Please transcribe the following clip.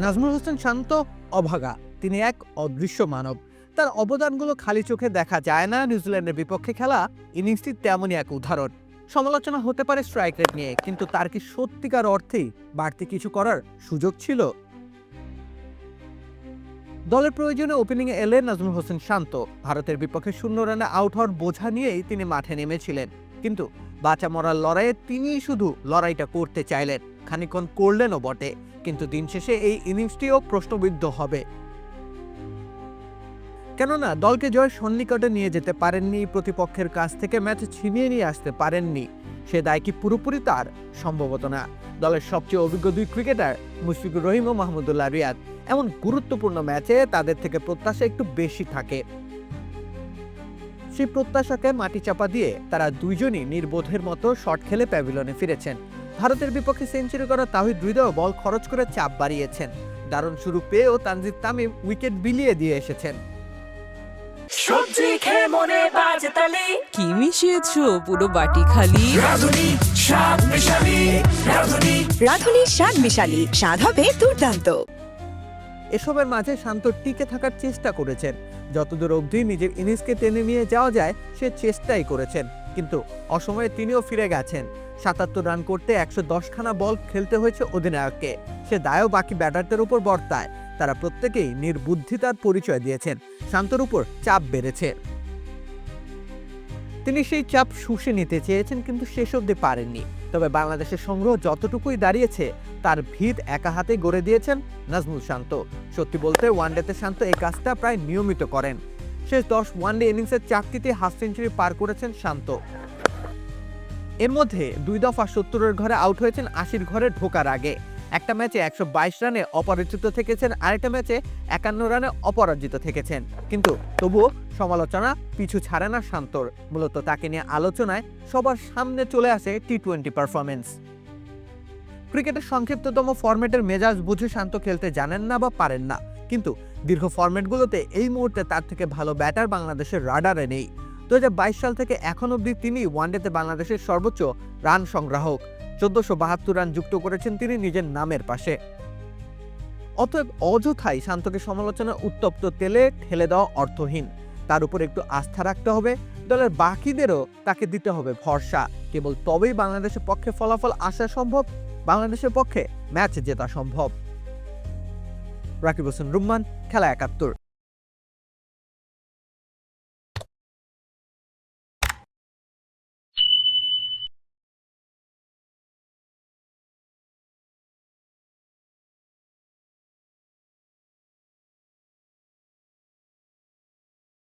নাজমুল হোসেন শান্ত অভাগা, তিনি এক অদৃশ্য মানব। তার অবদানগুলো খালি চোখে দেখা যায় না। নিউজিল্যান্ডের বিপক্ষে খেলা ইনিংসটি তেমনই এক উদাহরণ। সমালোচনা হতে পারে স্ট্রাইক রেট নিয়ে, কিন্তু তার কি সত্যিকার অর্থেই বাড়তি কিছু করার সুযোগ ছিল? দলের প্রয়োজনে ওপেনিংয়ে এলেন নাজমুল হোসেন শান্ত। ভারতের বিপক্ষে 0 রানে আউট হওয়ার বোঝা নিয়েই তিনি মাঠে নেমেছিলেন, কিন্তু বাঁচা মরার লড়াইয়ে তিনিই শুধু লড়াইটা করতে চাইলেন, খানিকক্ষণ করলেনও বটে। কিন্তু দিন শেষে এই ইনিংসটিও প্রশ্নবিদ্ধ হবে, কেননা দলকে জয়ের সন্নিকটে নিয়ে যেতে পারেননি, প্রতিপক্ষের কাছ থেকে ম্যাচ ছিনিয়ে নিয়ে আসতে পারেননি। সে দায় কি পুরোপুরি তার? সম্ভবত না। দলের সবচেয়ে অভিজ্ঞ দুই ক্রিকেটার মুশফিকুর রহিম ও মাহমুদুল্লাহ রিয়াদ, এমন গুরুত্বপূর্ণ ম্যাচে তাদের থেকে প্রত্যাশা একটু বেশি থাকে। সেই প্রত্যাশাকে মাটি চাপা দিয়ে তারা দুইজনই নির্বোধের মতো শট খেলে প্যাভিলনে ফিরেছেন। ভারতের বিপক্ষে সেঞ্চুরি করা তাহিদ হৃদয় বল খরচ করে চাপ বাড়িয়েছেন। দারুণ শুরু পেয়েও তানজিদ তামিম উইকেট বিলিয়ে দিয়ে এসেছেন। সবজি খেয়ে মনে বাজে তালি, কি মিশিয়েছো পুরো বাটি খালি? রাঁধুনি শাক মিশালি, রাঁধুনি শাক মিশালি, স্বাদ হবে দুর্দান্ত। এসবের মাঝে শান্ত টিকে থাকার চেষ্টা করেছেন। যতদূর অবধি নিজের ইনিংসকে টেনে নিয়ে যাওয়া যায় সে চেষ্টাই করেছেন, কিন্তু অসময়ে তিনিও ফিরে গেছেন। ৭৭ রান করতে ১১০ খানা বল খেলতে হয়েছে অধিনায়ককে। সে দায়ও বাকি ব্যাটারদের উপর বর্তায়। তারা প্রত্যেকেই নির্বুদ্ধিতার পরিচয় দিয়েছেন। শান্তর উপর চাপ বেড়েছে। তিনি সেই চাপ শুষে নিতে চেয়েছেন, কিন্তু শেষ অবধি পারেননি। তবে বাংলাদেশের সংগ্রহ যতটুকুই দাঁড়িয়েছে তার ভিত একা হাতে গড়ে দিয়েছেন নাজমুল শান্ত। সত্যি বলতে ওয়ানডেতে শান্ত এই কাজটা প্রায় নিয়মিত করেন। শেষ ১০ ওয়ানডে ইনিংসের ৪টিতে হাফ সেঞ্চুরি পার করেছেন শান্ত। এর মধ্যে ২ দফা ৭০-এর ঘরে আউট হয়েছেন ৮০-র ঘরে ঢোকার আগে। একটা ম্যাচে ১২২ রানে অপরাজিত থেকেছেন, আরেকটা ম্যাচে ৫১ রানে অপরাজিত থেকেছেন। কিন্তু তবুও সমালোচনা পিছু ছাড়ে না শান্তর। মূলত তাকে নিয়ে আলোচনায় সবার সামনে চলে আসে টি-20 পারফরমেন্স। ক্রিকেটের সংক্ষিপ্ততম ফরম্যাটের মেজাজ বুঝে শান্ত খেলতে জানেন না বা পারেন না, কিন্তু দীর্ঘ ফরম্যাটগুলোতে এই মুহূর্তে তার থেকে ভালো ব্যাটার বাংলাদেশের রাডারে নেই। ২০২২ সাল থেকে এখন অবধি তিনি ওয়ানডেতে বাংলাদেশের সর্বোচ্চ রান সংগ্রাহক। ১৪৭২ রান যুক্ত করেছেন তিনি নিজের নামের পাশে। অতএব অযথাই শান্তকে সমালোচনা উত্তপ্ত তেলে ঠেলে দেওয়া অর্থহীন। তার উপর একটু আস্থা রাখতে হবে। দলের বাকিদেরও তাকে দিতে হবে ভরসা। কেবল তবেই বাংলাদেশের পক্ষে ফলাফল আসা সম্ভব, বাংলাদেশের পক্ষে ম্যাচ জেতা সম্ভব। রাকিব হোসেন রুম্মান, খেলা ৭১।